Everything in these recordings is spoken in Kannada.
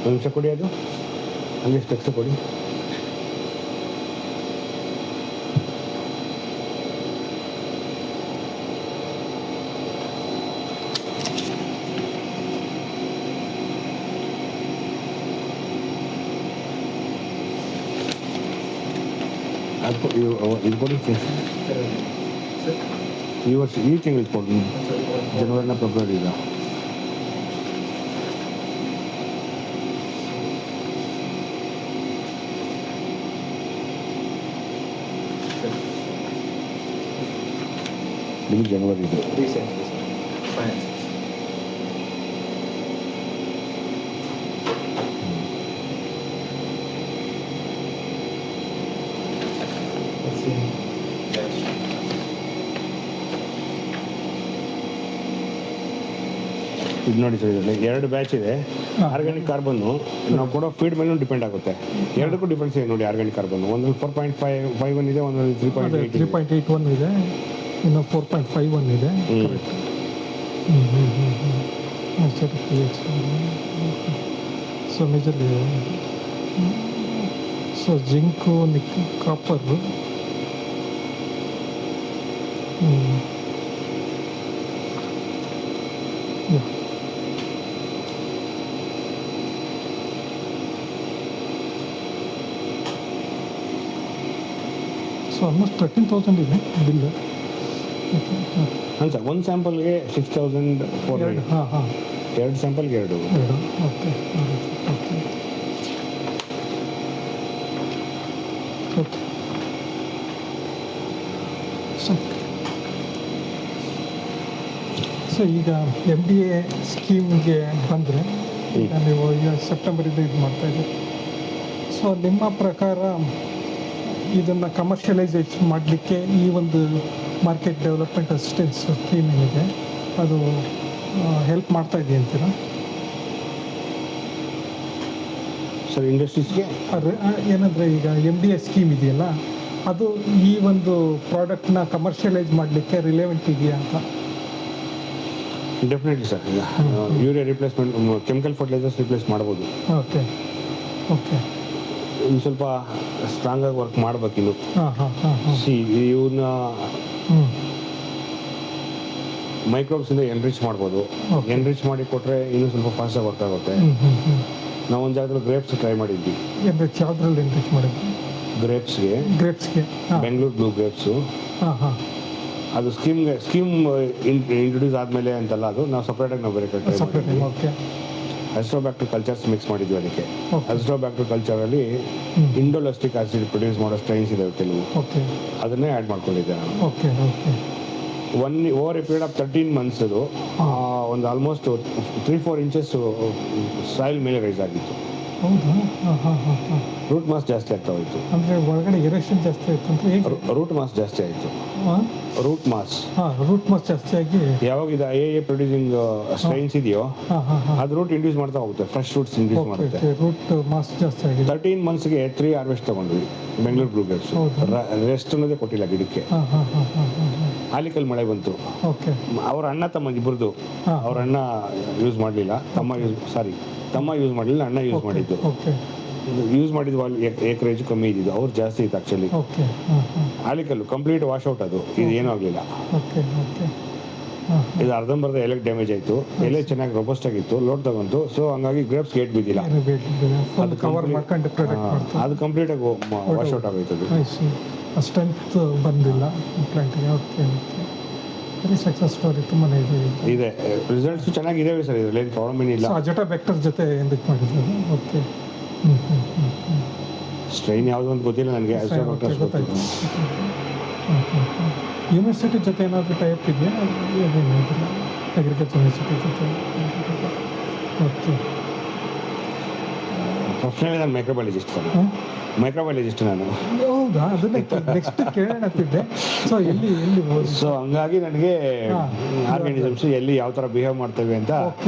ಒಂದು ನಿಮಿಷ ಕೊಡಿ, ಅದು ಹಂಗೆ ಸ್ಪೆಕ್ಸ್ ಕೊಡಿ. ಅದು ಇದು ಕೊಡಿ ಈ ವರ್ಷ ಈ ತಿಂಗಳು ಕೊಡಿ, ಜನವರಿನ ಫೆಬ್ರವರಿ ಈಗ. ನಿಮಗೆ ಜನವರಿ ಇದೆ. ಇದು ನೋಡಿ ಸರ್, ಇದರಲ್ಲಿ 2 ಬ್ಯಾಚ್ ಇದೆ. ಆರ್ಗ್ಯಾನಿಕ್ ಕಾರ್ಬನ್ನು ನಾವು ಕೊಡೋ ಫೀಡ್ ಮೇಲೂ ಡಿಪೆಂಡ್ ಆಗುತ್ತೆ. ಎರಡಕ್ಕೂ ಡಿಫ್ರೆನ್ಸ್ ಇದೆ ನೋಡಿ. ಆರ್ಗ್ಯಾನಿಕ್ ಕಾರ್ಬನ್ ಒಂದಲ್ಲಿ 4.51 ಇದೆ, ಒಂದಲ್ಲಿ 3.81 ಇದೆ, ಇನ್ನು 4.51 ಇದೆ. ಸರಿ. So majorly so zinc, copper, so almost 13,000 ಇದೆ ಬಿಲ್. ಹಾಂ ಸರ್, ಒಂದು ಸ್ಯಾಂಪಲ್ಗೆ 6,400. ಹಾಂ ಹಾಂ, 2 ಸ್ಯಾಂಪಲ್ಗೆ 2. Okay okay okay. ಸೊ ಈಗ FDA ಸ್ಕೀಮ್ಗೆ ಬಂದರೆ, ಈಗ ನೀವು ಈಗ ಸೆಪ್ಟೆಂಬರಿಂದ ಇದು ಮಾಡ್ತಾಯಿದ್ದೀರಿ. ಸೊ ನಿಮ್ಮ ಪ್ರಕಾರ ಇದನ್ನು ಕಮರ್ಷಿಯಲೈಸೇಷನ್ ಮಾಡಲಿಕ್ಕೆ ಈ ಒಂದು ಮಾರ್ಕೆಟ್ ಡೆವಲಪ್ಮೆಂಟ್ ಅಸಿಸ್ಟೆನ್ಸ್ ಸ್ಕೀಮ್ ಏನಿದೆ ಅದು ಹೆಲ್ಪ್ ಮಾಡ್ತಾ ಇದೆಯಾ ಅಂತೀರಾ ಸರ್ ಇಂಡಸ್ಟ್ರೀಸ್ಗೆ? ಏನಂದರೆ ಈಗ MDA ಸ್ಕೀಮ್ ಇದೆಯಲ್ಲ, ಅದು ಈ ಒಂದು ಪ್ರಾಡಕ್ಟ್ನ ಕಮರ್ಷಿಯಲೈಸ್ ಮಾಡಲಿಕ್ಕೆ ರಿಲೆವೆಂಟ್ ಇದೆಯಾ ಅಂತ? Definitely sir. ಈಗ urea replacement, chemical fertilisers replace ಮಾಡ್ಬೋದು. Okay okay. ಇನ್ನು ಸ್ವಲ್ಪ ಸ್ಟ್ರಾಂಗಾಗಿ ವರ್ಕ್ ಮಾಡಬೇಕಿನ್ನು. ಹಾಂ ಹಾಂ ಹಾಂ ಹಾಂ. ಇವನ್ನ ಮೈಕ್ರೋಬ್ಸಿಂದ ಎನ್ರಿಚ್ ಮಾಡ್ಬೋದು. ಎನ್ರಿಚ್ ಮಾಡಿ ಕೊಟ್ಟರೆ ಇನ್ನೂ ಸ್ವಲ್ಪ ಫಾಸ್ಟಾಗಿ ವರ್ಕ್ ಆಗುತ್ತೆ. ನಾವು ಒಂದು ಜಾಗದಲ್ಲಿ ಗ್ರೇಪ್ಸ್ ಟ್ರೈ ಮಾಡಿದ್ವಿ. ಎನ್ರಿಚ್ ಯಾವುದ್ರಲ್ಲಿ ಎನ್ರಿಚ್ ಮಾಡಿದ್ವಿ? ಗ್ರೇಪ್ಸ್ಗೆ ಬೆಂಗಳೂರು ಬ್ಲೂ ಗ್ರೇಪ್ಸು. ಹಾಂ ಹಾಂ. ಅದು ಸ್ಕೀಮ್ ಇಂಟ್ರೊಡ್ಯೂಸ್ ಆದಮೇಲೆ ಅಂತಲ್ಲ, ಅದು ನಾವು ಸಪ್ರೇಟಾಗಿ ನಾವು ಬೇರೆ ಟ್ರೈ ಮಾಡಿದ್ವಿ. ಓಕೆ. ಅಸ್ಟ್ರೋಬ್ಯಾಕ್ಟರ್ ಕಲ್ಚರ್ಸ್ ಮಿಕ್ಸ್ ಮಾಡಿದ್ವಿ ಅದಕ್ಕೆ. ಅಸ್ಟ್ರೋಬ್ಯಾಕ್ಟರ್ ಕಲ್ಚರಲ್ಲಿ ಇಂಡೋಲಸ್ಟಿಕ್ ಆಸಿಡ್ ಪ್ರೊಡ್ಯೂಸ್ ಮಾಡೋ ಸ್ಟ್ರೈನ್ಸ್ ಇದಾವೆ ಕೆಲವು, ಅದನ್ನೇ ಆ್ಯಡ್ ಮಾಡ್ಕೊಂಡಿದ್ದೆ ನಾನು. Okay okay. Over A period of 13 months ಅದು ಒಂದು ಆಲ್ಮೋಸ್ಟ್ 3-4 inches ಸಾಯಿಲ್ ಮೇಲೆ ರೈಸ್ ಆಗಿತ್ತು. ಹೌದಾ? ಹಾಂ ಹಾಂ ಹಾಂ ಹಾಂ. ರೂಟ್ ಮಾಸ್ ಜಾಸ್ತಿ ಆಗ್ತಾ ಹೋಯಿತು. ಅಂದರೆ ಒಳಗಡೆ ಎರೇಷನ್ ಜಾಸ್ತಿ ಆಯಿತು ಅಂತ? ರೂಟ್ ಮಾಸ್ ಜಾಸ್ತಿ ಆಯಿತು. ರೂಟ್ ಮಾಸ್ ಜಾಸ್ತಿ ಆಗಿ ಯಾವಾಗ ಇದು AA ಪ್ರೊಡ್ಯೂಸಿಂಗ್ ಸ್ಟ್ರೈನ್ಸ್ ಇದೆಯೋ ಅದು ರೂಟ್ ಇಂಡ್ಯೂಸ್ ಮಾಡ್ತಾ ಹೋಗುತ್ತೆ, ಫ್ರೆಶ್ ರೂಟ್ಸ್ ಇಂಡ್ಯೂಸ್ ಮಾಡುತ್ತೆ. ರೂಟ್ ಮಾಸ್ ಜಾಸ್ತಿ ಆಗಿದೆ. 13 monthsಗೆ 3 ಹಾರ್ವೆಸ್ಟ್ ತಗೊಂಡ್ವಿ ಬೆಂಗಳೂರು ಬ್ಲೂ ಗ್ರೇಪ್ಸ್. ರೆಸ್ಟ್ ಅನ್ನೋದೇ ಕೊಟ್ಟಿಲ್ಲ ಗಿಡಕ್ಕೆ. ಆಲಿಕಲ್ ಮಳೆ ಬಂತು. ಅವ್ರ ಅಣ್ಣ ತಮ್ಮ ಇಬ್ಬರದು, ಅವ್ರ ಅಣ್ಣ ಯೂಸ್ ಮಾಡಲಿಲ್ಲ, ತಮ್ಮ ಯೂಸ್ ಮಾಡಲಿಲ್ಲ, ಅಣ್ಣ ಯೂಸ್ ಮಾಡಿದ್ದು. ಯೂಸ್ ಮಾಡಿದ ಏಕರೇಜ್ ಕಮ್ಮಿ ಇದ್ದಿದ್ದು, ಅವ್ರು ಜಾಸ್ತಿ ಇತ್ತು ಆ್ಯಕ್ಚುಲಿ. ಆಲಿಕಲ್ಲು ಕಂಪ್ಲೀಟ್ ವಾಶ್ ಔಟ್, ಅದು ಇದು ಏನೂ ಆಗಲಿಲ್ಲ. ಇದು ಅರ್ಧಂಬರ್ಧ ಎಲೆಗೆ ಡ್ಯಾಮೇಜ್ ಆಯಿತು. ಎಲೆ ಚೆನ್ನಾಗಿ ರೊಬಸ್ಟ್ ಆಗಿತ್ತು, ಲೋಡ್ ತಗೊಂತು. ಸೊ ಹಂಗಾಗಿ ಗ್ರೇಪ್ಸ್ ಗೇಟ್ ಬಿದ್ದಿಲ್ಲ, ಅದು ಕಂಪ್ಲೀಟಾಗಿ ವಾಶ್ ಔಟ್ ಆಗೋಯ್ತು. ಅದು ಸ್ಟ್ರೆಂತ್ ಬಂದಿಲ್ಲ ಪ್ಲಾಂಟಿಗೆ. Okay okay. Very success story. ತುಂಬಾ ಇದೆ, ರಿಸಲ್ಟ್ಸ್ ಚೆನ್ನಾಗಿದ್ದಾವೆ ಸರ್, ಇದರಲ್ಲಿ ಏನು ಪ್ರಾಬ್ಲಮ್ ಏನಿಲ್ಲ. ಅಜಟಾ ವೆಕ್ಟರ್ ಜೊತೆ ಎಂದಕ್ಕೆ ಮಾಡಿದ್ರು? ಓಕೆ. ಸ್ಟ್ರೈನ್ ಯಾವುದು ಅಂತ ಗೊತ್ತಿಲ್ಲ ನನಗೆ. ಯೂನಿವರ್ಸಿಟಿ ಜೊತೆ ಏನಾದರೂ ಟೈಪ್ ಇದೆಯಾ? ಅಗ್ರಿಕಲ್ಚರ್ ಯೂನಿವರ್ಸಿಟಿ ಜೊತೆ? ಓಕೆ. ಪ್ರೊಫೆಷನಲಿ ನಾನು ಮೈಕ್ರೋಬಯಾಲಜಿಸ್ಟ್ ನಾನು. ಹೌದಾ? ಅದನ್ನೇ ನೆಕ್ಸ್ಟ್ ಕೇಳೋಣತ್ತಿದ್ದೆ. ಸೊ ಎಲ್ಲಿ ಸೊ ಹಂಗಾಗಿ ನನಗೆ ಆರ್ಗಾನಿಸಮ್ಸ್ ಎಲ್ಲಿ ಯಾವ ಥರ ಬಿಹೇವ್ ಮಾಡ್ತೇವೆ ಅಂತ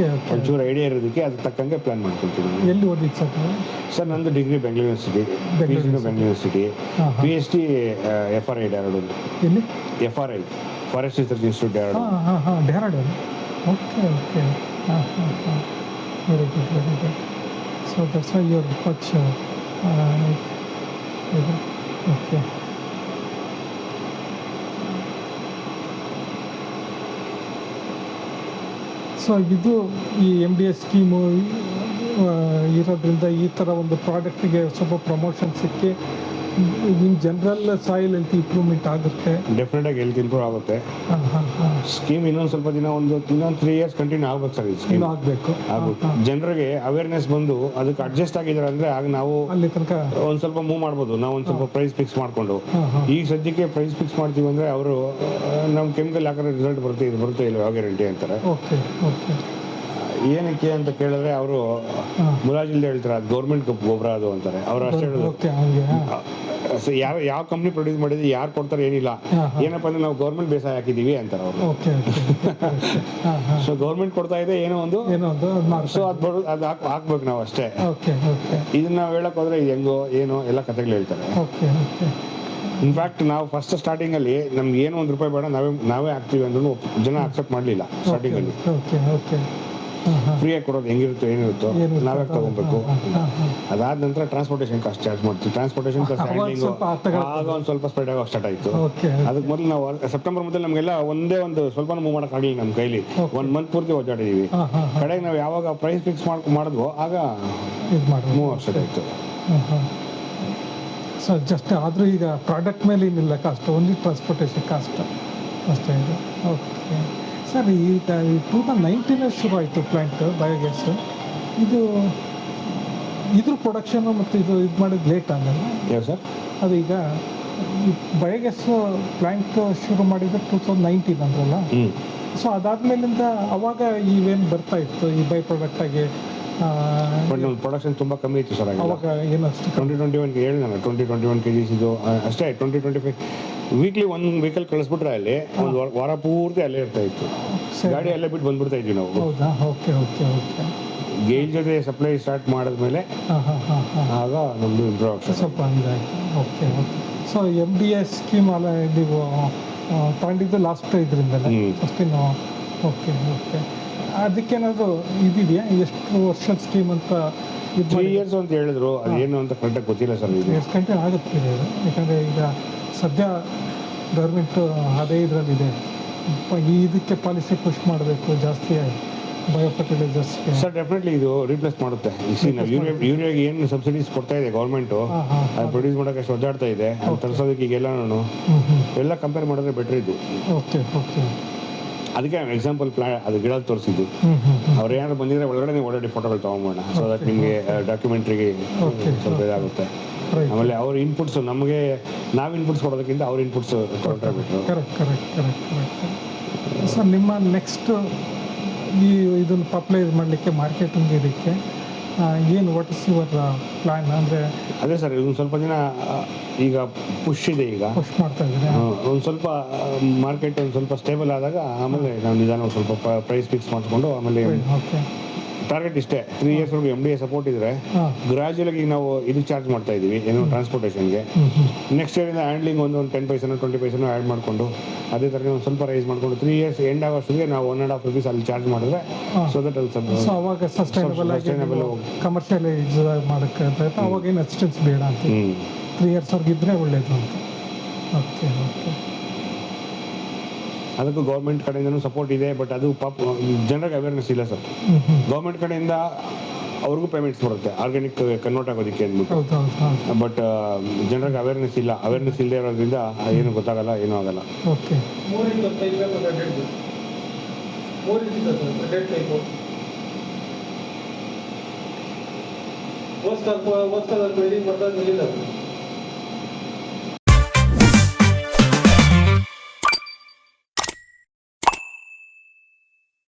ಒಂಚೂರು ಐಡಿಯಾ ಇರೋದಕ್ಕೆ ಅದ್ರ ತಕ್ಕಂಗೆ ಪ್ಲಾನ್ ಮಾಡ್ಕೊಳ್ತೀನಿ. ಎಲ್ಲಿ ಓದಿದ್ದು ಸರ್? ನಂದು degree Bengaluru university, PhD Bengaluru university, PhD FRI Dehradun. ಎಲ್ಲಿ? FRI forest research institute Dehradun. Okay okay. ಹಾಂ ಹಾಂ ಹಾಂ. Very good very good. So that's why your much okay. So ಇದು ಈ MDS ಸ್ಕೀಮು ಇರೋದ್ರಿಂದ ಈ ಥರ ಒಂದು ಪ್ರಾಡಕ್ಟಿಗೆ ಸ್ವಲ್ಪ ಪ್ರಮೋಷನ್ ಸಿಕ್ಕಿ in general soil health improvement ಆಗುತ್ತೆ. ಡೆಫಿನೆಟ್ ಆಗಿ ಹೆಲ್ತ್ ಇಂಪ್ರೂವ್ ಆಗುತ್ತೆ. ಹಾಂ ಹಾಂ ಹಾಂ. ಸ್ಕೀಮ್ ಇನ್ನೊಂದು ಸ್ವಲ್ಪ ದಿನ ಇನ್ನೊಂದು 3 ಇಯರ್ಸ್ ಕಂಟಿನ್ಯೂ ಆಗ್ಬೇಕು ಸರ್ ಈ ಸ್ಕೀಮ್. ಇನ್ನೂ ಆಗಬೇಕು. ಆಗ್ಬೇಕು. ಜನರಿಗೆ ಅವೇರ್ನೆಸ್ ಬಂದು ಅದಕ್ಕೆ ಅಡ್ಜಸ್ಟ್ ಆಗಿದ್ದಾರೆ ಅಂದ್ರೆ ಆಗ ನಾವು ಅಲ್ಲಿ ತನಕ ಒಂದ್ ಸ್ವಲ್ಪ ಮೂವ್ ಮಾಡ್ಬೋದು. ನಾವು ಒಂದ್ ಸ್ವಲ್ಪ ಪ್ರೈಸ್ ಫಿಕ್ಸ್ ಮಾಡ್ಕೊಂಡು ಹಾಂ ಹಾಂ. ಈಗ ಸದ್ಯಕ್ಕೆ ಪ್ರೈಸ್ ಫಿಕ್ಸ್ ಮಾಡ್ತೀವಿ ಅಂದ್ರೆ ಅವರು ನಮ್ಮ ಕೆಮಿಕಲ್ ಹಾಕಿದ್ರೆ ರಿಸಲ್ಟ್ ಬರುತ್ತೆ, ಇದು ಬರುತ್ತೆ ಇಲ್ಲ ಗ್ಯಾರಂಟಿ ಅಂತಾರೆ. Okay okay. ಏನಕ್ಕೆ ಅಂತ ಕೇಳಿದ್ರೆ ಅವರು ಹಾಂ. ಮುಲಾಜಿಲ್ದೆ ಹೇಳ್ತಾರೆ ಅದು ಗೌರ್ಮೆಂಟ್ ಗೊಬ್ಬರ ಅದು ಅಂತಾರೆ. ಅವ್ರು ಅಷ್ಟೇ ಹೇಳೋದು. ಓಕೆ ಹಂಗೆ. ಯಾವ ಕಂಪ್ನಿ ಪ್ರೊಡ್ಯೂಸ್ ಮಾಡಿದ್ರೆ ಯಾರು ಕೊಡ್ತಾರೆ ಏನಿಲ್ಲ, ಹಾಂ ಹಾಂ. ಏನಪ್ಪ ಅಂದ್ರೆ ನಾವು ಗೌರ್ಮೆಂಟ್ ಬೇಸಾಯ ಹಾಕಿದೀವಿ ಅಂತಾರೆ ಅವರು. Okay okay. ಹಾಂ ಹಾಂ. ಸೊ ಗೌರ್ಮೆಂಟ್ ಕೊಡ್ತಾ ಇದೆ ಏನೋ ಒಂದು, ಏನೋ ಒಂದು ಸೊ ಅದು ಹಾಕ್ಬೇಕು ನಾವು ಅಷ್ಟೇ. Okay okay. ಇದನ್ನ ನಾವು ಹೇಳಕ್ ಹೋದ್ರೆ ಇದು ಹೆಂಗೋ ಏನೋ ಎಲ್ಲ ಕಥೆಗಳು ಹೇಳ್ತಾರೆ. Okay okay. ಇನ್ಫ್ಯಾಕ್ಟ್ ನಾವು ಫಸ್ಟ್ ಸ್ಟಾರ್ಟಿಂಗ್ ಅಲ್ಲಿ ನಮ್ಗೆ ಏನೋ ₹1 ಬೇಡ, ನಾವೇ ಹಾಕ್ತೀವಿ ಅಂದ್ರೂ ಜನ ಅಕ್ಸೆಪ್ಟ್ ಮಾಡಲಿಲ್ಲ ಸ್ಟಾರ್ಟಿಂಗ್ ಅಲ್ಲಿ. Okay okay. ಹಾಂ ಹಾಂ. ಫ್ರೀಯಾಗಿ ಕೊಡೋದು ಹೆಂಗಿರುತ್ತೋ ಏನಿರುತ್ತೋ ನಾವೇ ತಗೊಬೇಕು. ಹಾಂ ಹಾಂ. ಅದಾದ ನಂತರ ಟ್ರಾನ್ಸ್ಪೋರ್ಟೇಷನ್ ಕಾಸ್ಟ್ ಚಾರ್ಜ್ ಮಾಡ್ತೀವಿ. ಟ್ರಾನ್ಸ್ಪೋರ್ಟೇಷನ್ ಪ್ಲಸ್ ಹ್ಯಾಂಡ್ಲಿಂಗ್ ಸ್ವಲ್ಪ ಹತ್ತಗಳ ಆಗ ಒಂದು ಸ್ವಲ್ಪ ಸ್ಪ್ರೆಡ್ ಆಗೋ ಸ್ಟಾರ್ಟ್ ಆಯಿತು. ಓಕೆ. ಅದಕ್ಕೆ ಮೊದಲು ನಾವು ಸೆಪ್ಟೆಂಬರ್ ಮೊದಲು ನಮಗೆಲ್ಲ ಒಂದೇ ಒಂದು ಸ್ವಲ್ಪ ಮೂವ್ ಮಾಡೋಕ್ಕಾಗಲಿಲ್ಲ ನಮ್ಮ ಕೈಲಿ. Okay. 1 ಮಂತ್ ಪೂರ್ತಿ ಓಡಾಡಿದೀವಿ. ಹಾಂ ಹಾಂ ಹಾಂ. ಕಡೆಗೆ ನಾವು ಯಾವಾಗ ಪ್ರೈಸ್ ಫಿಕ್ಸ್ ಮಾಡಿದ್ವೋ ಆಗ ಇದು ಮಾಡಿ ಮೂವ್ ಸ್ಟಾರ್ಟ್ ಆಯಿತು. ಹಾಂ ಹಾಂ. ಸೊ ಜಸ್ಟ್ ಆದರೂ ಈಗ ಪ್ರಾಡಕ್ಟ್ ಮೇಲೆ ಏನಿಲ್ಲ ಕಾಸ್ಟ್, ಓನ್ಲಿ ಟ್ರಾನ್ಸ್ಪೋರ್ಟೇಷನ್ ಕಾಸ್ಟ್ ಅಷ್ಟೇ ಇದೆ. Okay sir. ಈಗ 2019 ಶುರು ಆಯಿತು ಪ್ಲ್ಯಾಂಟ್ ಬಯೋಗ್ಯಾಸ್. ಇದ್ರ ಪ್ರೊಡಕ್ಷನು ಮತ್ತು ಇದು ಮಾಡಿದ್ದು ಲೇಟ್ ಆಗಲ್ಲ ಯಾವ ಸರ್? ಅದು ಈಗ ಈ ಬಯೋಗ್ಯಾಸ್ ಪ್ಲ್ಯಾಂಟ್ ಶುರು ಮಾಡಿದ್ದು 2019 ಅಂದ್ರಲ್ಲ. ಸೊ ಅದಾದ್ಮೇಲಿಂದ ಅವಾಗ ಇವೇನು ಬರ್ತಾ ಇತ್ತು ಈ ಬೈ ಪ್ರಾಡಕ್ಟ್ ಆಗಿ? ಬಟ್ ನಮ್ಮ ಪ್ರೊಡಕ್ಷನ್ ತುಂಬ ಕಮ್ಮಿ ಇತ್ತು ಸರ್. ಅವಾಗ ಏನಷ್ಟು 2021 ಹೇಳಿದ್ನಲ್ಲ 20-21 kgs ಇದು ಅಷ್ಟೇ. 20-25 ವೀಕ್ಲಿ ಒಂದು ವೆಹಿಕಲ್ ಕಳಿಸ್ಬಿಟ್ರೆ ಅಲ್ಲಿ ಒಂದು ವಾರ ಪೂರ್ತಿ ಅಲ್ಲೇ ಇರ್ತಾ ಇತ್ತು. ಗಾಡಿ ಅಲ್ಲೇ ಬಿಟ್ಟು ಬಂದ್ಬಿಡ್ತಾ ಇದ್ವಿ ನಾವು. ಹೌದಾ? Okay okay okay. ಗೇಲ್ ಜೊತೆ ಸಪ್ಲೈ ಸ್ಟಾರ್ಟ್ ಮಾಡಿದ್ಮೇಲೆ ಹಾಂ ಹಾಂ ಹಾಂ ಹಾಂ. ಆಗ ನಮ್ಮದು ಇಂಟ್ರೊಡಕ್ಷನ್ ಸ್ವಲ್ಪ ಹಂಗಾಯ್ತು. Okay okay. So MDS scheme ಅಲ್ಲ ನೀವು ತಗೊಂಡಿದ್ದು ಲಾಸ್ಟ್ ಇದರಿಂದಲೇ ಫಸ್ಟಿನ? Okay okay. ಅದಕ್ಕೇನಾದರೂ ಇದೆಯಾ ಎಷ್ಟು ವರ್ಷದ ಸ್ಕೀಮ್ ಅಂತ? 3 years ಅಂತ ಹೇಳಿದ್ರು. ಅದೇನು ಅಂತ ಕರೆಕ್ಟಾಗಿ ಗೊತ್ತಿಲ್ಲ ಸರ್. ಇದು ಎಷ್ಟು ಗಂಟೆ ಆಗುತ್ತೆ ಇದು? ಯಾಕಂದರೆ ಈಗ ಸದ್ಯ ಗೌರ್ಮೆಂಟ್ ಅದೇ ಇದರಲ್ಲಿದೆ, ಇದಕ್ಕೆ ಪಾಲಿಸಿ ಪುಷ್ ಮಾಡಬೇಕು ಜಾಸ್ತಿ ಬಯೋ ಫರ್ಟಿಲೈಸರ್ಸ್ಗೆ. ಸರ್ ಡೆಫಿನೆಟ್ಲಿ ಇದು ರೀಪ್ಲೇಸ್ ಮಾಡುತ್ತೆ. ನಾವು ಯೂರಿಯಾಗೆ ಏನು ಸಬ್ಸಿಡೀಸ್ ಕೊಡ್ತಾ ಇದೆ ಗೌರ್ಮೆಂಟು, ಅದು ಪ್ರೊಡ್ಯೂಸ್ ಮಾಡೋಕ್ಕೆ ಅಷ್ಟು ಒದ್ದಾಡ್ತಾ ಇದೆ. ಅದು ತರಿಸೋದಕ್ಕೆ ಈಗೆಲ್ಲ ಎಲ್ಲ ಕಂಪೇರ್ ಮಾಡಿದ್ರೆ ಬೆಟ್ರ್ ಇದು. Okay okay. ಅದಕ್ಕೆ ಎಕ್ಸಾಂಪಲ್ ಅದು ಗಿಡ ತೋರಿಸಿದ್ದು. ಅವ್ರು ಏನಾದ್ರು ಬಂದಿದ್ರೆ ಒಳಗಡೆ ಓಡಾಡಿ ಫೋಟೋಗಳು ತೊಗೊಂಬೋಣ. ಸೊ ದಟ್ ನಿಮಗೆ ಡಾಕ್ಯುಮೆಂಟ್ರಿಗೆ ಸ್ವಲ್ಪ ಇದಾಗುತ್ತೆ. ಆಮೇಲೆ ಅವ್ರ ಇನ್ಪುಟ್ಸ್ ನಮಗೆ ನಾವು ಇನ್ಪುಟ್ಸ್ ಕೊಡೋದಕ್ಕಿಂತ ಅವ್ರ ಇನ್ಪುಟ್ಸ್ ಕೊಟ್ಟರೆ ಬಿಟ್ಟರು. Correct correct correct correct. Sir ನಿಮ್ಮ ನೆಕ್ಸ್ಟ್ ಈ ಇದನ್ನು ಪಾಪ್ಯುಲೈಸ್ ಮಾಡಲಿಕ್ಕೆ ಮಾರ್ಕೆಟಿಂಗ್ ಇದಕ್ಕೆ ಏನು ವಾಟ್ ಇಸ್ ಯುವರ್ ಪ್ಲ್ಯಾನ್? ಅಂದರೆ ಅದೇ ಸರ್ ಇದೊಂದು ಸ್ವಲ್ಪ ದಿನ ಈಗ ಪುಷ್ ಇದೆ, ಈಗ ಪುಷ್ ಮಾಡ್ತಾ ಇದ್ದಾರೆ. ಒಂದು ಸ್ವಲ್ಪ ಮಾರ್ಕೆಟ್ ಒಂದು ಸ್ವಲ್ಪ ಸ್ಟೇಬಲ್ ಆದಾಗ ಆಮೇಲೆ ನಾವು ನಿಧಾನ ಒಂದು ಸ್ವಲ್ಪ ಪ್ರೈಸ್ ಫಿಕ್ಸ್ ಮಾಡಿಕೊಂಡು ಆಮೇಲೆ ಓಕೆ. ಟಾರ್ಗೆಟ್ ಇಷ್ಟೇ 3 years ವರೆಗೂ MDA ಸಪೋರ್ಟ್ ಇದ್ರೆ ಗ್ರಾಜುಯಲ್ ಆಗಿ ನಾವು ಇದು ಚಾರ್ಜ್ ಮಾಡ್ತಾ ಇದೀವಿ ಏನು ಟ್ರಾನ್ಸ್ಪೋರ್ಟೇಷನ್ಗೆ. ನೆಕ್ಸ್ಟ್ ಇಯರಿಂದ ಹ್ಯಾಂಡ್ಲಿಂಗ್ ಒಂದು 10 ಪೈಸೆನೋ 20 ಪೈಸೆನೋ ಆ್ಯಡ್ ಮಾಡಿಕೊಂಡು ಅದೇ ಥರ ಒಂದು ಸ್ವಲ್ಪ ರೈಸ್ ಮಾಡಿಕೊಂಡು 3 years ಎಂಡ್ ಆಗೋಷ್ಟಿಗೆ ನಾವು ₹1.5 ಅಲ್ಲಿ ಚಾರ್ಜ್ ಮಾಡಿದ್ರೆ ಸೊ ದಟ್ ಅಲ್ಲಿ ಸೊ ಅವಾಗ ಸಸ್ಟೈನಬಲ್ ಆಗಿ ಕಮರ್ಷಿಯಲೈಸ್ ಮಾಡೋಕ್ಕೆ ಅವಾಗ ಏನು ಅಸಿಸ್ಟೆನ್ಸ್ ಬೇಡ ಅಂತ 3 years ವರೆಗೆ ಇದ್ದರೆ ಒಳ್ಳೇದು ಅಂತ. Okay okay. ಅದಕ್ಕೂ ಗೌರ್ಮೆಂಟ್ ಕಡೆಯಿಂದನೂ ಸಪೋರ್ಟ್ ಇದೆ. ಬಟ್ ಅದು ಪಾಪ ಜನರಿಗೆ ಅವೇರ್ನೆಸ್ ಇಲ್ಲ ಸರ್. ಗೌರ್ಮೆಂಟ್ ಕಡೆಯಿಂದ ಅವ್ರಿಗೂ ಪೇಮೆಂಟ್ಸ್ ಬರುತ್ತೆ ಆರ್ಗ್ಯಾನಿಕ್ ಕನ್ವರ್ಟ್ ಆಗೋದಕ್ಕೆ ಅಂದ್ಬಿಟ್ಟು. ಬಟ್ ಜನರಿಗೆ ಅವೇರ್ನೆಸ್ ಇಲ್ಲ. ಅವೇರ್ನೆಸ್ ಇಲ್ಲದೆ ಇರೋದ್ರಿಂದ ಏನು ಗೊತ್ತಾಗಲ್ಲ, ಏನೂ ಆಗಲ್ಲ. ಓಕೆ. ವಸ್ತು ವೆಲ್ಡಿಂಗ್ ಮಾಡ್ತಾ